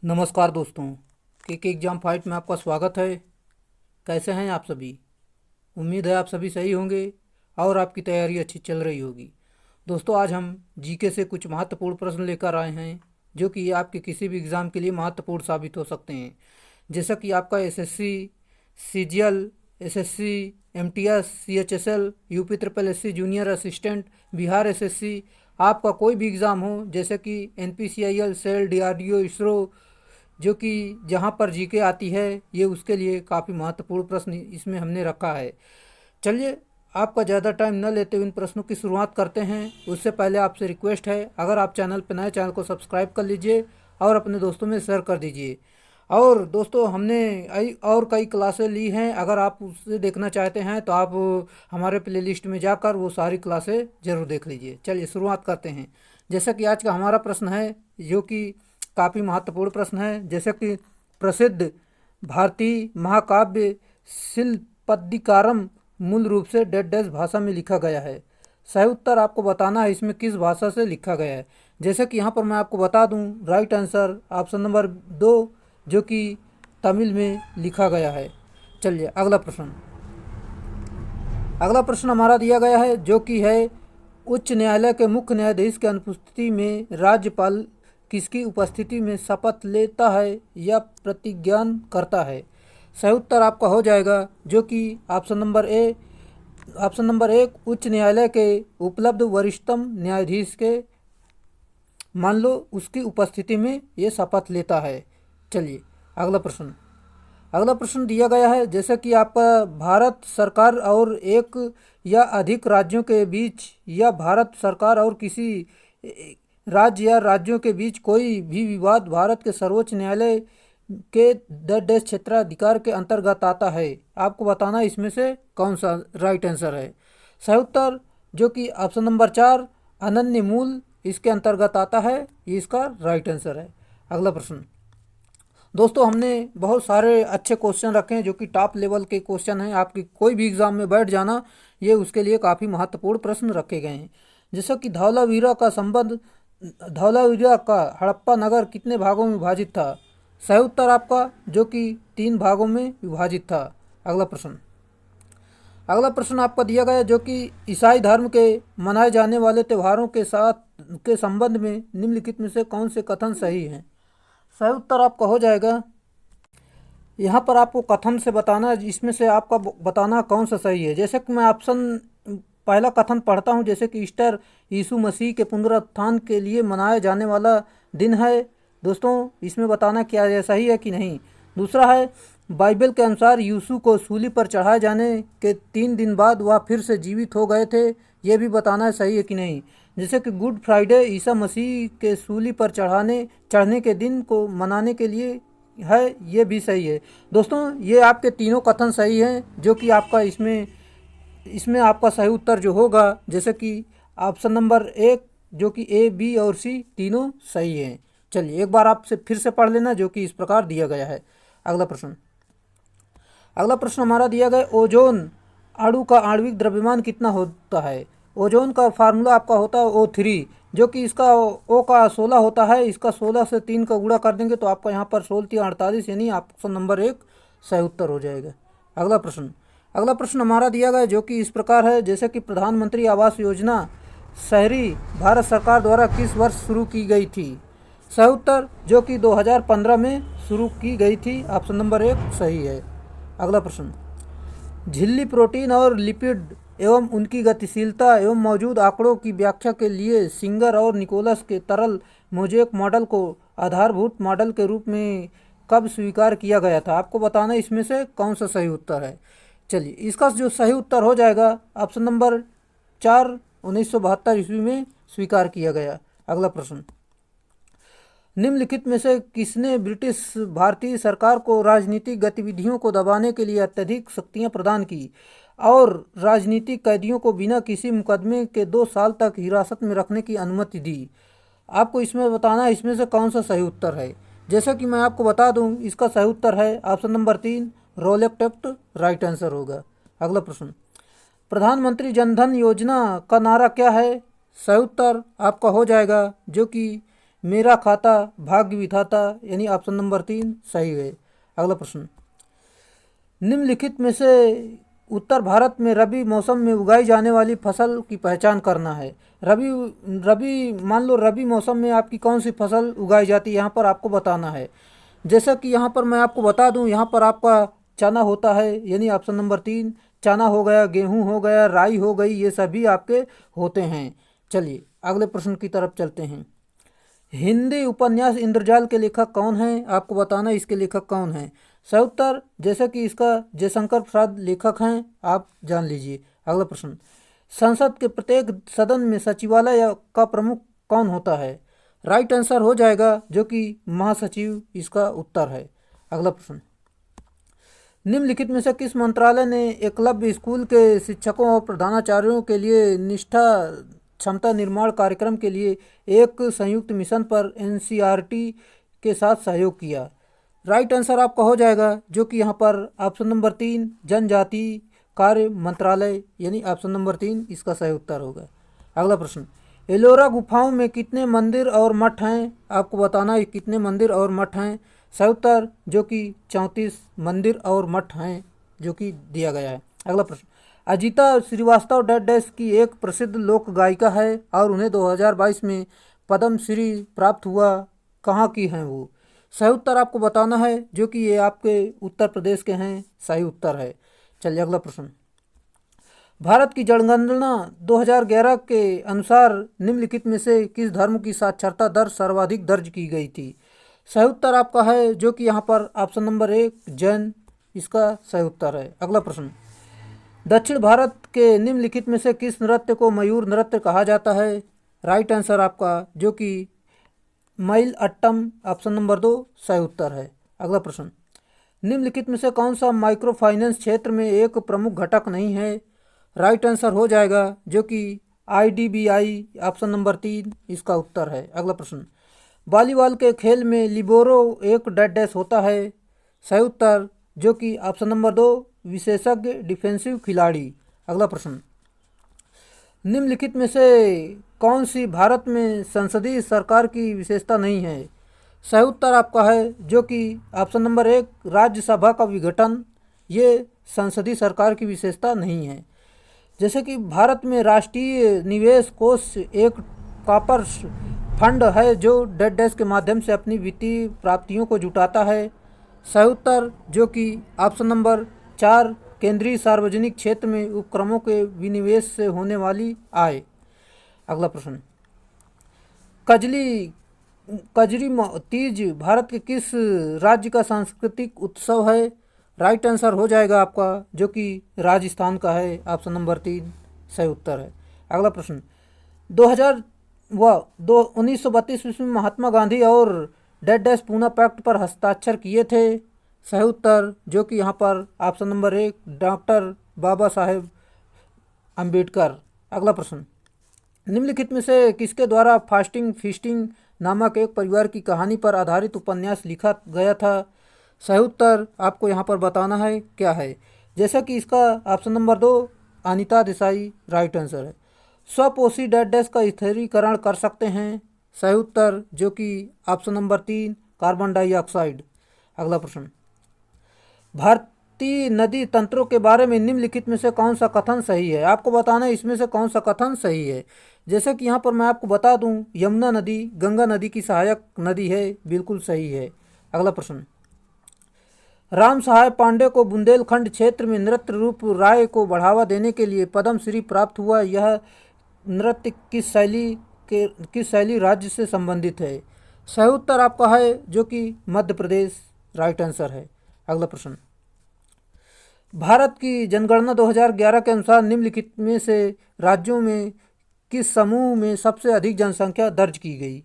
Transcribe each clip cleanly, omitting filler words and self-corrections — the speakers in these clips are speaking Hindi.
नमस्कार दोस्तों, के एग्ज़ाम फाइट में आपका स्वागत है। कैसे हैं आप सभी? उम्मीद है आप सभी सही होंगे और आपकी तैयारी अच्छी चल रही होगी। दोस्तों, आज हम जीके से कुछ महत्वपूर्ण प्रश्न लेकर आए हैं जो कि आपके किसी भी एग्ज़ाम के लिए महत्वपूर्ण साबित हो सकते हैं। जैसा कि आपका SSC, CGL, SSC, MTS, CHSL, UP triple SC junior assistant, Bihar SSC, आपका कोई भी एग्ज़ाम हो जैसे कि एनपीसीआईएल, सेल, डीआरडीओ, इसरो, जो कि जहाँ पर जीके आती है, ये उसके लिए काफ़ी महत्वपूर्ण प्रश्न इसमें हमने रखा है। चलिए, आपका ज़्यादा टाइम न लेते हुए इन प्रश्नों की शुरुआत करते हैं। उससे पहले आपसे रिक्वेस्ट है, अगर आप चैनल पर नए, चैनल को सब्सक्राइब कर लीजिए और अपने दोस्तों में शेयर कर दीजिए। और दोस्तों, हमने और कई क्लासें ली हैं, अगर आप उससे देखना चाहते हैं तो आप हमारे प्लेलिस्ट में जाकर वो सारी क्लासें ज़रूर देख लीजिए। चलिए शुरुआत करते हैं। जैसा कि आज का हमारा प्रश्न है, जो कि काफ़ी महत्वपूर्ण प्रश्न है। जैसे कि प्रसिद्ध भारतीय महाकाव्य शिल्पदिकारम मूल रूप से डेड डैश भाषा में लिखा गया है। सही उत्तर आपको बताना है इसमें किस भाषा से लिखा गया है। जैसे कि यहाँ पर मैं आपको बता दूँ, राइट आंसर ऑप्शन नंबर 2, जो कि तमिल में लिखा गया है। चलिए अगला प्रश्न। अगला प्रश्न हमारा दिया गया है, जो कि है उच्च न्यायालय के मुख्य न्यायाधीश की अनुपस्थिति में राज्यपाल किसकी उपस्थिति में शपथ लेता है या प्रतिज्ञान करता है? सही उत्तर आपका हो जाएगा, जो कि ऑप्शन नंबर 1 उच्च न्यायालय के उपलब्ध वरिष्ठतम न्यायाधीश के, मान लो, उसकी उपस्थिति में ये शपथ लेता है। चलिए अगला प्रश्न। अगला प्रश्न दिया गया है, जैसे कि आपका भारत सरकार और एक या अधिक राज्यों के बीच या भारत सरकार और किसी राज्य या राज्यों के बीच कोई भी विवाद भारत के सर्वोच्च न्यायालय के देश क्षेत्राधिकार के अंतर्गत आता है। आपको बताना है इसमें से कौन सा राइट आंसर है। सही उत्तर, जो कि ऑप्शन नंबर 4 अनन्य मूल इसके अंतर्गत आता है, ये इसका राइट आंसर है। अगला प्रश्न। दोस्तों, हमने बहुत सारे अच्छे क्वेश्चन रखे हैं जो कि टॉप लेवल के क्वेश्चन हैं। आपकी कोई भी एग्ज़ाम में बैठ जाना, ये उसके लिए काफ़ी महत्वपूर्ण प्रश्न रखे गए हैं। जैसा कि धौलावीरा का हड़प्पा नगर कितने भागों में विभाजित था? सही उत्तर आपका, जो कि 3 भागों में विभाजित था। अगला प्रश्न। अगला प्रश्न आपका दिया गया, जो कि ईसाई धर्म के मनाए जाने वाले त्योहारों के संबंध में निम्नलिखित में से कौन से कथन सही हैं? सही उत्तर आपका हो जाएगा, यहाँ पर आपको कथन से बताना, इसमें से आपका बताना कौन सा सही है। जैसे कि मैं ऑप्शन पहला कथन पढ़ता हूँ, जैसे कि ईस्टर यीशु मसीह के पुनरुत्थान के लिए मनाया जाने वाला दिन है। दोस्तों, इसमें बताना क्या यह सही है कि नहीं। दूसरा है, बाइबल के अनुसार यीशु को सूली पर चढ़ाए जाने के 3 दिन बाद वह फिर से जीवित हो गए थे। ये भी बताना है सही है कि नहीं। जैसे कि गुड फ्राइडे ईसा मसीह के सूली पर चढ़ने के दिन को मनाने के लिए है, ये भी सही है। दोस्तों, ये आपके तीनों कथन सही हैं, जो कि आपका इसमें इसमें आपका सही उत्तर जो होगा, जैसे कि ऑप्शन नंबर 1, जो कि ए, बी और सी तीनों सही हैं। चलिए एक बार आपसे फिर से पढ़ लेना, जो कि इस प्रकार दिया गया है। अगला प्रश्न। अगला प्रश्न हमारा दिया गया, ओजोन अणु का आणविक द्रव्यमान कितना होता है? ओजोन का फार्मूला आपका होता है O3, जो कि इसका ओ का 16 होता है। इसका 16 से 3 का गुणा कर देंगे तो आपका यहाँ पर 16 48, यानी ऑप्शन नंबर 1 सही उत्तर हो जाएगा। अगला प्रश्न। अगला प्रश्न हमारा दिया गया, जो कि इस प्रकार है, जैसे कि प्रधानमंत्री आवास योजना शहरी भारत सरकार द्वारा किस वर्ष शुरू की गई थी? सही उत्तर, जो कि 2015 में शुरू की गई थी। ऑप्शन नंबर 1 सही है। अगला प्रश्न। झिल्ली प्रोटीन और लिपिड एवं उनकी गतिशीलता एवं मौजूद आंकड़ों की व्याख्या के लिए सिंगर और निकोलस के तरल मोज़ेक मॉडल को आधारभूत मॉडल के रूप में कब स्वीकार किया गया था? आपको बताना इसमें से कौन सा सही उत्तर है। चलिए, इसका जो सही उत्तर हो जाएगा ऑप्शन नंबर 4 1972 ईस्वी में स्वीकार किया गया। अगला प्रश्न। निम्नलिखित में से किसने ब्रिटिश भारतीय सरकार को राजनीतिक गतिविधियों को दबाने के लिए अत्यधिक शक्तियां प्रदान की और राजनीतिक कैदियों को बिना किसी मुकदमे के 2 साल तक हिरासत में रखने की अनुमति दी? आपको इसमें बताना है इसमें से कौन सा सही उत्तर है। जैसा कि मैं आपको बता दूं, इसका सही उत्तर है option number 3 रोलेक्ट act, right answer होगा। अगला प्रश्न। प्रधानमंत्री जनधन योजना का नारा क्या है? सही उत्तर आपका हो जाएगा, जो कि मेरा खाता भाग्य विधाता, यानी ऑप्शन नंबर 3 सही है। अगला प्रश्न, निम्नलिखित में से उत्तर भारत में रबी मौसम में उगाई जाने वाली फसल की पहचान करना है। रबी रबी मान लो रबी मौसम में आपकी कौन सी फसल उगाई जाती है, यहाँ पर आपको बताना है। जैसा कि यहाँ पर मैं आपको बता दूँ, यहाँ पर आपका चना होता है, यानी ऑप्शन नंबर 3 चना हो गया, गेहूँ हो गया, राई हो गई, ये सभी आपके होते हैं। चलिए अगले प्रश्न की तरफ चलते हैं। हिंदी उपन्यास इंद्रजाल के लेखक कौन हैं, आपको बताना है इसके लेखक कौन हैं। सही उत्तर, जैसे कि इसका जयशंकर प्रसाद लेखक हैं, आप जान लीजिए। अगला प्रश्न, संसद के प्रत्येक सदन में सचिवालय का प्रमुख कौन होता है। राइट आंसर हो जाएगा जो कि महासचिव इसका उत्तर है। अगला प्रश्न, निम्नलिखित में से किस मंत्रालय ने एकलव्य स्कूल के शिक्षकों और प्रधानाचार्यों के लिए निष्ठा क्षमता निर्माण कार्यक्रम के लिए एक संयुक्त मिशन पर एनसीईआरटी के साथ सहयोग किया। राइट आंसर आपका हो जाएगा जो कि यहाँ पर ऑप्शन नंबर 3 जनजाति कार्य मंत्रालय, यानी ऑप्शन नंबर 3 इसका सही उत्तर होगा। अगला प्रश्न, एलोरा गुफाओं में कितने मंदिर और मठ हैं, आपको बताना है कितने मंदिर और मठ हैं। सही उत्तर जो कि 34 मंदिर और मठ हैं जो कि दिया गया है। अगला प्रश्न, अजीता श्रीवास्तव डैश डैश की एक प्रसिद्ध लोक गायिका है और उन्हें 2022 में पद्म श्री प्राप्त हुआ, कहाँ की हैं वो। सही उत्तर आपको बताना है जो कि ये आपके उत्तर प्रदेश के हैं, सही उत्तर है। चलिए अगला प्रश्न, भारत की जनगणना 2011 के अनुसार निम्नलिखित में से किस धर्म की साक्षरता दर सर्वाधिक दर्ज की गई थी। सही उत्तर आपका है जो कि यहाँ पर ऑप्शन नंबर 1 जैन इसका सही उत्तर है। अगला प्रश्न, दक्षिण भारत के निम्नलिखित में से किस नृत्य को मयूर नृत्य कहा जाता है। राइट आंसर आपका जो कि मईल अट्टम, ऑप्शन नंबर 2 सही उत्तर है। अगला प्रश्न, निम्नलिखित में से कौन सा माइक्रो फाइनेंस क्षेत्र में एक प्रमुख घटक नहीं है। राइट आंसर हो जाएगा जो कि आईडीबीआई, ऑप्शन नंबर 3 इसका उत्तर है। अगला प्रश्न, वॉलीबॉल के खेल में लिबोरो एक डैश डैश होता है। सही उत्तर जो कि ऑप्शन नंबर 2 विशेषज्ञ डिफेंसिव खिलाड़ी। अगला प्रश्न, निम्नलिखित में से कौन सी भारत में संसदीय सरकार की विशेषता नहीं है। सही उत्तर आपका है जो कि ऑप्शन नंबर 1 राज्यसभा का विघटन, ये संसदीय सरकार की विशेषता नहीं है। जैसे कि भारत में राष्ट्रीय निवेश कोष एक कॉपर फंड है जो डैश डैश के माध्यम से अपनी वित्तीय प्राप्तियों को जुटाता है। सही उत्तर जो कि ऑप्शन नंबर 4 केंद्रीय सार्वजनिक क्षेत्र में उपक्रमों के विनिवेश से होने वाली आय। अगला प्रश्न, कजरी तीज भारत के किस राज्य का सांस्कृतिक उत्सव है। राइट आंसर हो जाएगा आपका जो कि राजस्थान का है, ऑप्शन नंबर 3 सही उत्तर है। अगला प्रश्न, 1932 ईस्वी में महात्मा गांधी और डैश डैश पूना पैक्ट पर हस्ताक्षर किए थे। सही उत्तर जो कि यहाँ पर option number 1 doctor Baba Saheb Ambedkar. अगला प्रश्न, निम्नलिखित में से किसके द्वारा फास्टिंग फीस्टिंग नामक एक परिवार की कहानी पर आधारित उपन्यास लिखा गया था। सही उत्तर आपको यहाँ पर बताना है क्या है। जैसा कि इसका option number 2 Anita Desai right answer है। स्वपोषी डैश डैश का स्थिरीकरण कर सकते हैं। सही उत्तर जो कि ऑप्शन नंबर 3 कार्बन डाइऑक्साइड। अगला प्रश्न, भारतीय नदी तंत्रों के बारे में निम्नलिखित में से कौन सा कथन सही है। आपको बताना है इसमें से कौन सा कथन सही है। जैसे कि यहाँ पर मैं आपको बता दूँ, यमुना नदी गंगा नदी की सहायक नदी है, बिल्कुल सही है। अगला प्रश्न, राम सहाय पांडे को बुंदेलखंड क्षेत्र में नृत्य रूप राय को बढ़ावा देने के लिए पद्म श्री प्राप्त हुआ। यह नृत्य किस शैली राज्य से संबंधित है। सही उत्तर आपका है जो कि मध्य प्रदेश राइट आंसर है। अगला प्रश्न, भारत की जनगणना 2011 के अनुसार निम्नलिखित में से राज्यों में किस समूह में सबसे अधिक जनसंख्या दर्ज की गई।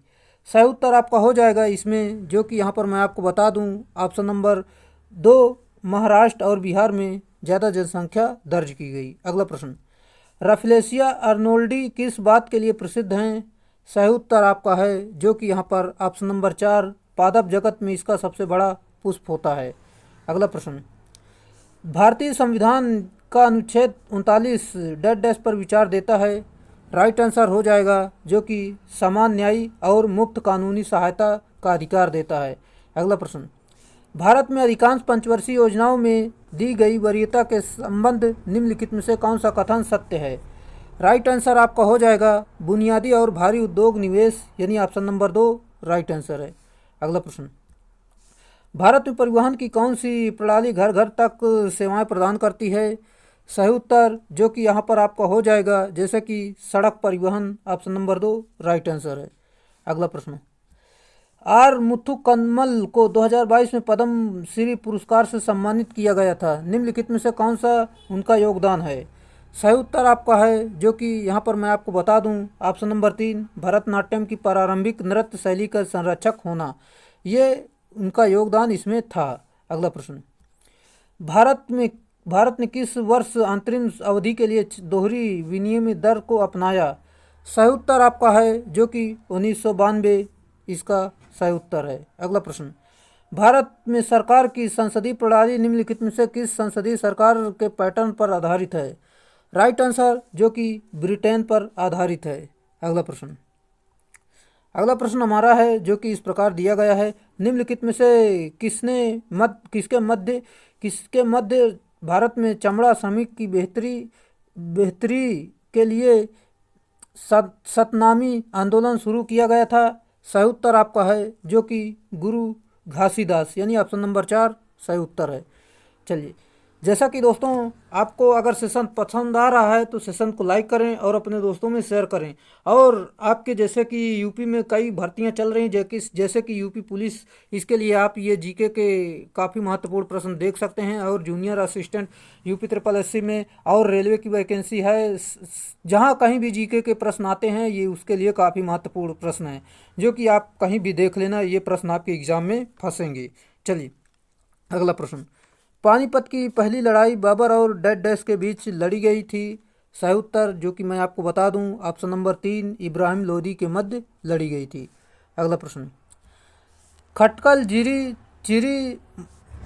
सही उत्तर आपका हो जाएगा इसमें जो कि यहाँ पर मैं आपको बता दूँ, ऑप्शन नंबर 2 महाराष्ट्र और बिहार में ज़्यादा जनसंख्या दर्ज की गई। अगला प्रश्न, रफलेशिया अर्नोल्डी किस बात के लिए प्रसिद्ध हैं। सही उत्तर आपका है जो कि यहाँ पर ऑप्शन नंबर 4 पादप जगत में इसका सबसे बड़ा पुष्प होता है। अगला प्रश्न, भारतीय संविधान का अनुच्छेद 39 डैश डैश पर विचार देता है। राइट आंसर हो जाएगा जो कि समान न्याय और मुफ्त कानूनी सहायता का अधिकार देता है। अगला प्रश्न, भारत में अधिकांश पंचवर्षीय योजनाओं में दी गई वरीयता के संबंध निम्नलिखित में से कौन सा कथन सत्य है? राइट आंसर आपका हो जाएगा बुनियादी और भारी उद्योग निवेश, यानी ऑप्शन नंबर 2 राइट आंसर है। अगला प्रश्न, भारत में परिवहन की कौन सी प्रणाली घर घर तक सेवाएं प्रदान करती है? सही उत्तर जो कि यहाँ पर आपका हो जाएगा जैसे कि सड़क परिवहन, ऑप्शन नंबर 2 राइट आंसर है। अगला प्रश्न, आर मुथुकम्मल को 2022 में पद्म श्री पुरस्कार से सम्मानित किया गया था। निम्नलिखित में से कौन सा उनका योगदान है? सही उत्तर आपका है जो कि यहाँ पर मैं आपको बता दूं, ऑप्शन नंबर 3 भरतनाट्यम की प्रारंभिक नृत्य शैली का संरक्षक होना, ये उनका योगदान इसमें था। अगला प्रश्न, भारत ने किस वर्ष अंतरिम अवधि के लिए दोहरी विनिमय दर को अपनाया? सही उत्तर आपका है जो कि 1992 इसका सही उत्तर है। अगला प्रश्न, भारत में सरकार की संसदीय प्रणाली निम्नलिखित में से किस संसदीय सरकार के पैटर्न पर आधारित है? राइट आंसर जो कि ब्रिटेन पर आधारित है। अगला प्रश्न हमारा है जो कि इस प्रकार दिया गया है, निम्नलिखित में से किसके मध्य भारत में चमड़ा श्रमिक की बेहतरी के लिए सतनामी आंदोलन शुरू किया गया था? सही उत्तर आपका है जो कि गुरु घासीदास, यानी ऑप्शन नंबर 4 सही उत्तर है। चलिए, जैसा कि दोस्तों आपको अगर सेशन पसंद आ रहा है तो सेशन को लाइक करें और अपने दोस्तों में शेयर करें। और आपके जैसे कि यूपी में कई भर्तियां चल रही हैं जैसे कि यूपी पुलिस, इसके लिए आप ये जीके के काफ़ी महत्वपूर्ण प्रश्न देख सकते हैं। और जूनियर असिस्टेंट यूपी SSSC में और रेलवे की वैकेंसी है, जहाँ कहीं भी जीके के प्रश्न आते हैं ये उसके लिए काफ़ी महत्वपूर्ण प्रश्न है जो कि आप कहीं भी देख लेना, ये प्रश्न आपके एग्जाम में फंसेंगे। चलिए, अगला प्रश्न, पानीपत की पहली लड़ाई बाबर और डैश के बीच लड़ी गई थी। सही उत्तर जो कि मैं आपको बता दूं, ऑप्शन नंबर 3 इब्राहिम लोदी के मध्य लड़ी गई थी। अगला प्रश्न, खटकल, जीरी, चिरी,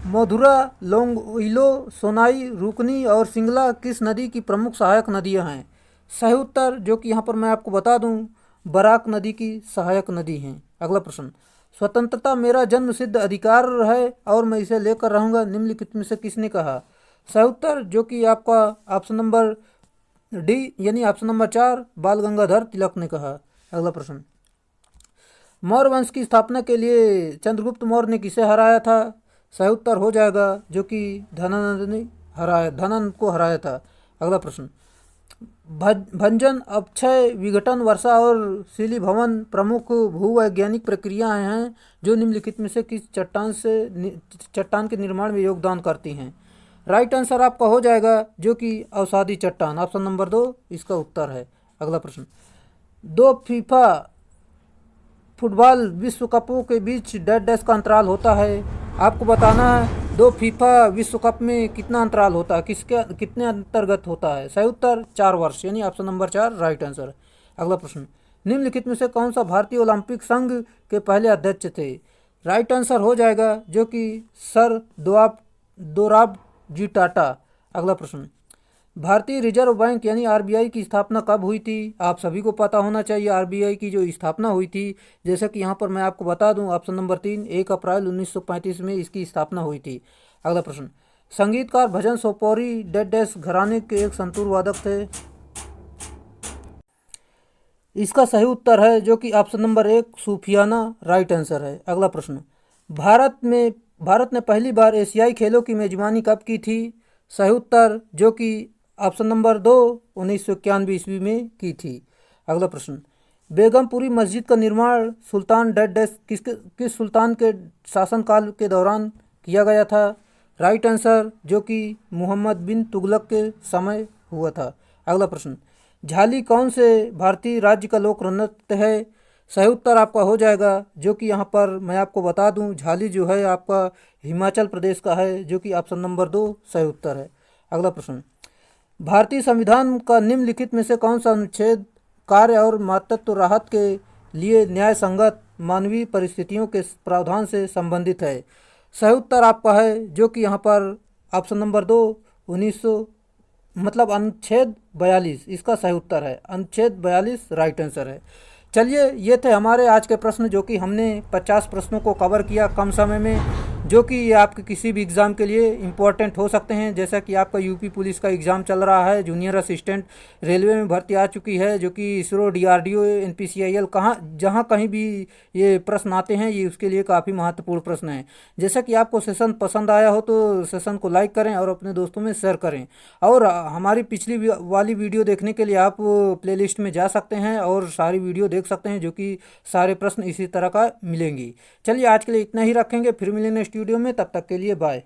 मधुरा, लोंगइलो, सोनाई, रुकनी और सिंगला किस नदी की प्रमुख सहायक नदियां हैं? सही उत्तर जो कि यहाँ पर मैं आपको बता दूं, बराक नदी की सहायक नदी हैं। अगला प्रश्न, स्वतंत्रता मेरा जन्म सिद्ध अधिकार है और मैं इसे लेकर रहूंगा, निम्नलिखित में से किसने कहा? सही उत्तर जो कि आपका ऑप्शन नंबर डी, यानी ऑप्शन नंबर 4 बाल गंगाधर तिलक ने कहा। अगला प्रश्न, मौर्य वंश की स्थापना के लिए चंद्रगुप्त मौर्य ने किसे हराया था? सही उत्तर हो जाएगा जो कि धनानंद को हराया था। अगला प्रश्न, भंजन, अपक्षय, विघटन, वर्षा और शिलीभवन प्रमुख भूवैज्ञानिक प्रक्रियाएं हैं जो निम्नलिखित में से किस चट्टान के निर्माण में योगदान करती हैं? राइट आंसर आपका हो जाएगा जो कि अवसादी चट्टान, ऑप्शन नंबर 2 इसका उत्तर है। अगला प्रश्न, 2 फीफा फुटबॉल विश्व कपों के बीच डैश का अंतराल होता है। आपको बताना है 2 फीफा विश्व कप में कितना अंतराल होता है, कितने अंतर्गत होता है? सही उत्तर 4 वर्ष, यानी ऑप्शन नंबर 4 राइट आंसर। अगला प्रश्न, निम्नलिखित में से कौन सा भारतीय ओलंपिक संघ के पहले अध्यक्ष थे? राइट आंसर हो जाएगा जो कि सर दोराबजी टाटा। अगला प्रश्न, भारतीय रिजर्व बैंक यानी आरबीआई की स्थापना कब हुई थी? आप सभी को पता होना चाहिए आरबीआई की जो स्थापना हुई थी, जैसे कि यहाँ पर मैं आपको बता दूं, ऑप्शन नंबर 3 1 अप्रैल 1935 में इसकी स्थापना हुई थी। अगला प्रश्न, संगीतकार भजन सोपोरी डैश घराने के एक संतूर वादक थे। इसका सही उत्तर है जो कि ऑप्शन नंबर 1 सूफियाना राइट आंसर है। अगला प्रश्न, भारत ने पहली बार एशियाई खेलों की मेजबानी कब की थी? सही उत्तर जो कि ऑप्शन नंबर 2 1991 ईस्वी में की थी। अगला प्रश्न, बेगमपुरी मस्जिद का निर्माण सुल्तान डैश किस सुल्तान के शासनकाल के दौरान किया गया था? राइट आंसर जो कि मोहम्मद बिन तुगलक के समय हुआ था। अगला प्रश्न, झाली कौन से भारतीय राज्य का लोक नृत्य है? सही उत्तर आपका हो जाएगा जो कि यहाँ पर मैं आपको बता दूं, झाली जो है आपका हिमाचल प्रदेश का है जो कि ऑप्शन नंबर 2 सही उत्तर है। अगला प्रश्न, भारतीय संविधान का निम्नलिखित में से कौन सा अनुच्छेद कार्य और मातृत्व राहत के लिए न्याय संगत मानवीय परिस्थितियों के प्रावधान से संबंधित है? सही उत्तर आपका है जो कि यहाँ पर ऑप्शन नंबर 2 मतलब अनुच्छेद 42 इसका सही उत्तर है। अनुच्छेद 42 राइट आंसर है। चलिए, ये थे हमारे आज के प्रश्न, जो कि हमने 50 प्रश्नों को कवर किया कम समय में, जो कि ये आपके किसी भी एग्ज़ाम के लिए इम्पोर्टेंट हो सकते हैं। जैसा कि आपका यूपी पुलिस का एग्ज़ाम चल रहा है, जूनियर असिस्टेंट रेलवे में भर्ती आ चुकी है, जो कि इसरो, डीआरडीओ, एनपीसीआईएल, कहाँ जहाँ कहीं भी ये प्रश्न आते हैं, ये उसके लिए काफ़ी महत्वपूर्ण प्रश्न है। जैसा कि आपको सेशन पसंद आया हो तो सेशन को लाइक करें और अपने दोस्तों में शेयर करें। और हमारी पिछली वाली वीडियो देखने के लिए आप प्लेलिस्ट में जा सकते हैं और सारी वीडियो देख सकते हैं, जो कि सारे प्रश्न इसी तरह का मिलेंगी। चलिए, आज के लिए इतना ही रखेंगे, फिर मिलेंगे स्टूडियो में, तब तक के लिए बाय।